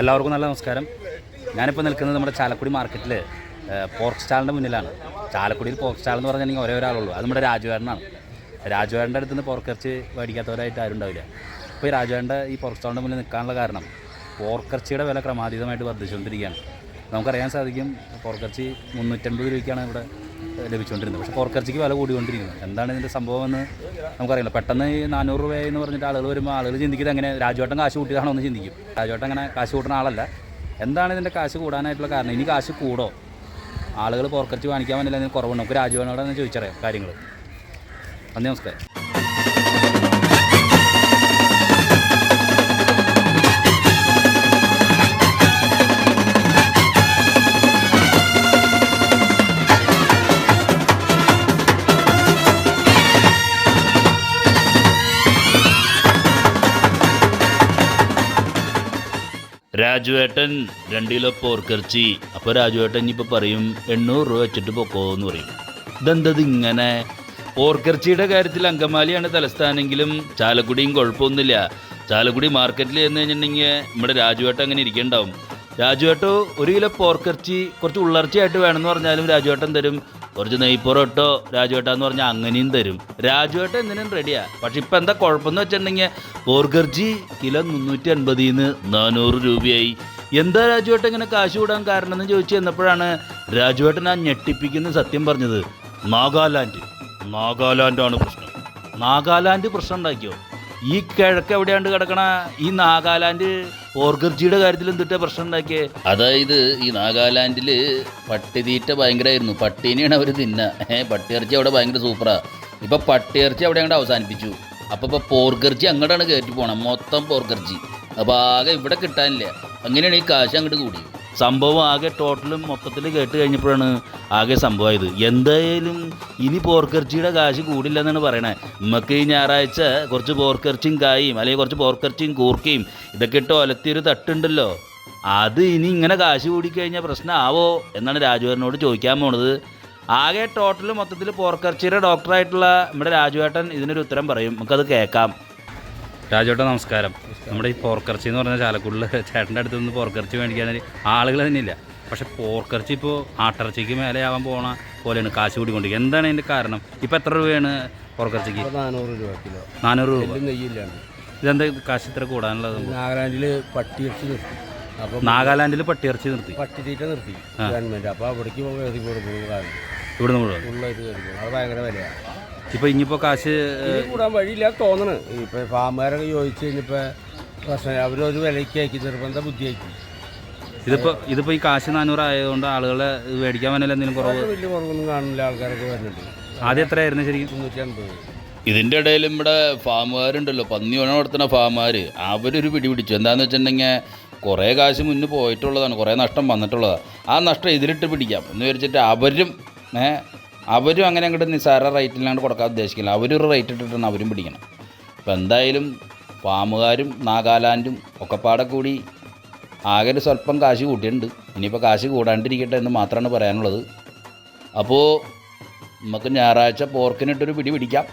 എല്ലാവർക്കും നല്ല നമസ്കാരം. ഞാനിപ്പോൾ നിൽക്കുന്നത് നമ്മുടെ ചാലക്കുടി മാർക്കറ്റിൽ പോർക്ക് സ്റ്റാളിൻ്റെ മുന്നിലാണ്. ചാലക്കുടിയിൽ പോർക്ക് സ്റ്റാൾ എന്ന് പറഞ്ഞിട്ടുണ്ടെങ്കിൽ ഒരേ ഒരാളുള്ളൂ, അത് നമ്മുടെ രാജുവേട്ടനാണ്. രാജുവേട്ടൻ്റെ അടുത്ത് നിന്ന് പോർക്കിറച്ചി മേടിക്കാത്തവരായിട്ട് ആരും ഉണ്ടാവില്ല. അപ്പോൾ ഈ രാജുവേട്ടൻ്റെ ഈ പോർക്ക് സ്റ്റാളിൻ്റെ മുന്നിൽ നിൽക്കാനുള്ള കാരണം പോർക്കിറച്ചിയുടെ വില ക്രമാതീതമായിട്ട് വർദ്ധിച്ചുകൊണ്ടിരിക്കുകയാണ്. നമുക്കറിയാൻ സാധിക്കും, പോർക്കിറച്ചി 350 രൂപയ്ക്കാണ് ഇവിടെ ലഭിച്ചുകൊണ്ടിരുന്നത്. പക്ഷേ പോർക്കിറച്ചിക്ക് വില കൂടിക്കൊണ്ടിരിക്കുന്നത്. എന്താണ് ഇതിൻ്റെ സംഭവം എന്ന് നമുക്കറിയില്ല. പെട്ടെന്ന് ഈ 400 രൂപയെന്ന് പറഞ്ഞിട്ട് ആളുകൾ വരുമ്പോൾ ആളുകൾ ചിന്തിക്കുന്നത് എങ്ങനെ രാജുവേട്ടൻ കാശ് കൂട്ടിയതാണോ എന്ന് ചിന്തിക്കും. രാജുവേട്ടൻ അങ്ങനെ കാശ് കൂട്ടുന്ന ആളല്ല. എന്താണ് ഇതിൻ്റെ കാശ് കൂടാനായിട്ടുള്ള കാരണം? ഇനി കാശ് കൂടോ? ആളുകൾ പോർക്കിറച്ചി വാങ്ങിക്കാൻ വേണ്ടിയില്ല, അതിന് കുറവുണ്ട്. നമുക്ക് രാജുവേട്ടനോട് ചോദിച്ചറിയാം കാര്യങ്ങൾ. നന്ദി, നമസ്കാരം. രാജുവേട്ടൻ 2 കിലോ പോർക്കിറച്ചി. അപ്പോൾ രാജുവേട്ടൻ ഇനിയിപ്പോൾ പറയും 800 രൂപ വെച്ചിട്ട് പൊക്കോ എന്ന് പറയും. ഇതെന്തത് ഇങ്ങനെ? പോർക്കിറച്ചിയുടെ കാര്യത്തിൽ അങ്കമാലിയാണ് തലസ്ഥാനെങ്കിലും ചാലക്കുടിയും കുഴപ്പമൊന്നുമില്ല. ചാലക്കുടി മാർക്കറ്റിൽ ചെന്ന് കഴിഞ്ഞിട്ടുണ്ടെങ്കിൽ നമ്മുടെ രാജുവേട്ടൻ അങ്ങനെ ഇരിക്കേണ്ടാവും. രാജുവേട്ടോ 1 കിലോ പോർക്കിറച്ചി കുറച്ച് ഉള്ളർച്ചയായിട്ട് വേണമെന്ന് പറഞ്ഞാലും രാജുവേട്ടൻ തരും. കുറച്ച് നെയ്പ്പൊറോട്ടോ രാജുവേട്ടാന്ന് പറഞ്ഞാൽ അങ്ങനെയും തരും. രാജുവേട്ടൻ എന്തിനും റെഡിയാണ്. പക്ഷെ ഇപ്പം എന്താ കുഴപ്പമെന്ന് വെച്ചിട്ടുണ്ടെങ്കിൽ പോർക്കിറച്ചി കിലോ 350 400 രൂപയായി. എന്താ രാജുവേട്ടൻ ഇങ്ങനെ കാശ് കൂടാൻ കാരണം എന്ന് ചോദിച്ചു ചെന്നപ്പോഴാണ് രാജുവേട്ടൻ ആ ഞെട്ടിപ്പിക്കുന്ന സത്യം പറഞ്ഞത്. നാഗാലാൻഡാണ് പ്രശ്നം. നാഗാലാൻഡ് പ്രശ്നം ഉണ്ടാക്കിയോ? ഈ കിഴക്ക് എവിടെയാണ്ട് കിടക്കണ ഈ നാഗാലാൻഡ് പോർക്കിറച്ചിയുടെ കാര്യത്തിൽ എന്തിട്ടാ പ്രശ്നം ഉണ്ടാക്കിയേ? അതായത് ഈ നാഗാലാൻഡിൽ പട്ടിതീറ്റ ഭയങ്കരമായിരുന്നു. പട്ടീനെയാണ് അവർ പട്ടിയിറച്ചി അവിടെ ഭയങ്കര സൂപ്പറാണ്. ഇപ്പം പട്ടിയിറച്ചി അവിടെ അങ്ങോട്ട് അവസാനിപ്പിച്ചു. അപ്പോൾ പോർക്കിറച്ചി അങ്ങോട്ടാണ് കയറ്റി പോകണം, മൊത്തം പോർക്കിറച്ചി. അപ്പോൾ ആകെ ഇവിടെ കിട്ടാനില്ല. അങ്ങനെയാണ് ഈ കാശ് അങ്ങോട്ട് കൂടി. സംഭവം ആകെ ടോട്ടലും മൊത്തത്തിൽ കേട്ട് കഴിഞ്ഞപ്പോഴാണ് ആകെ സംഭവമായത്. എന്തായാലും ഇനി പോർക്കിറച്ചിയുടെ കാശ് കൂടില്ല എന്നാണ് പറയണേ. നമുക്ക് ഈ ഞായറാഴ്ച കുറച്ച് പോർക്കിറച്ചിയും കായും അല്ലെങ്കിൽ കുറച്ച് പോർക്കിറച്ചിയും കൂർക്കയും ഇതൊക്കെ ഇട്ട് ഒലത്തിയൊരു തട്ടുണ്ടല്ലോ, അത് ഇനി ഇങ്ങനെ കാശ് കൂടിക്കഴിഞ്ഞാൽ പ്രശ്നമാവോ എന്നാണ് രാജുവേട്ടനോട് ചോദിക്കാൻ പോണത്. ആകെ ടോട്ടൽ മൊത്തത്തിൽ പോർക്കിറച്ചിയുടെ ഡോക്ടറായിട്ടുള്ള നമ്മുടെ രാജുവേട്ടൻ ഇതിനൊരു ഉത്തരം പറയും. നമുക്കത് കേൾക്കാം. രാജുവേട്ടൻ നമസ്കാരം. നമ്മുടെ ഈ പോർക്കിറച്ചി എന്ന് പറഞ്ഞാൽ ചാലക്കുടിയിൽ ചേട്ടൻ്റെ അടുത്ത് നിന്ന് പോർക്കിറച്ചി മേടിക്കാൻ ആളുകൾ തന്നെയില്ല. പക്ഷേ പോർക്കിറച്ചി ഇപ്പോൾ ആട്ടിറച്ചിക്ക് മേലെയാവാൻ പോണ പോലെയാണ് കാശ് കൂടിക്കൊണ്ടിരിക്കുക. എന്താണ് അതിൻ്റെ കാരണം? ഇപ്പോൾ എത്ര രൂപയാണ് പോർക്കിറച്ചിക്ക്? 400 രൂപ കിലോ. 400 രൂപ. നെയ്യില്ലാണ്ട്. ഇതെന്താ കാശ് ഇത്ര കൂടാനുള്ളത്? നാഗാലാൻഡിൽ പട്ടിയിറച്ചി നിർത്തി. അപ്പോൾ നാഗാലാൻഡിൽ പട്ടിയിറച്ചി നിർത്തി, പട്ടിത്തീറ്റ നിർത്തി ഗവൺമെൻറ്. അപ്പോൾ അവിടേക്ക് കയറി പോകും. കാരണം ഇവിടുന്ന് മുഴുവൻ ഫുള്ളായിട്ട് കയറി പോകും. അത് ഭയങ്കര വിലയാണ്. ഇപ്പോൾ ഇനിയിപ്പോൾ കാശ് കൂടാൻ വഴിയില്ല തോന്നണ്. ഇപ്പോൾ ഫാമുകാരൊക്കെ ചോദിച്ചു കഴിഞ്ഞപ്പോൾ പ്രശ്നം അവരൊരു വിലയ്ക്ക് ആക്കി, നിർബന്ധ ബുദ്ധിയാക്കി. ഇതിപ്പോൾ ഈ കാശ് 400 ആയതുകൊണ്ട് ആളുകളെ മേടിക്കാൻ വേണ്ടി എന്തെങ്കിലും കുറവ്? വലിയ കുറവൊന്നും കാണുന്നില്ല. ആൾക്കാരൊക്കെ വരുന്നുണ്ട്. ആദ്യം എത്രയായിരുന്നു ശരിക്കും? 350. ഇതിൻ്റെ ഇടയിലും ഇവിടെ ഫാമുകാരുണ്ടല്ലോ, പന്നി നടത്തുന്ന ഫാമുകാർ, അവരൊരു പിടി പിടിച്ചു. എന്താണെന്ന് വെച്ചിട്ടുണ്ടെങ്കിൽ കുറേ കാശ് മുന്നേ പോയിട്ടുള്ളതാണ്, കുറേ നഷ്ടം വന്നിട്ടുള്ളതാണ്. ആ നഷ്ടം ഇതിലിട്ട് പിടിക്കാം എന്ന് വിചാരിച്ചിട്ട് അവരും അങ്ങനെ അങ്ങോട്ട് നിസ്സാര റേറ്റിലാണ്ട് കൊടുക്കാൻ ഉദ്ദേശിക്കില്ല. അവരൊരു റേറ്റ് ഇട്ടിട്ടാണ് അവരും പിടിക്കണം. അപ്പോൾ എന്തായാലും ഫാമുകാരും നാഗാലാൻഡും ഒക്കെ പാടെ കൂടി ആകെ ഒരു സ്വല്പം കാശ് കൂട്ടിയിട്ടുണ്ട്. ഇനിയിപ്പോൾ കാശ് കൂടാണ്ടിരിക്കട്ടെ എന്ന് മാത്രമാണ് പറയാനുള്ളത്. അപ്പോൾ നമുക്ക് ഞായറാഴ്ച പോർക്കിനിട്ടൊരു പിടി പിടിക്കാം.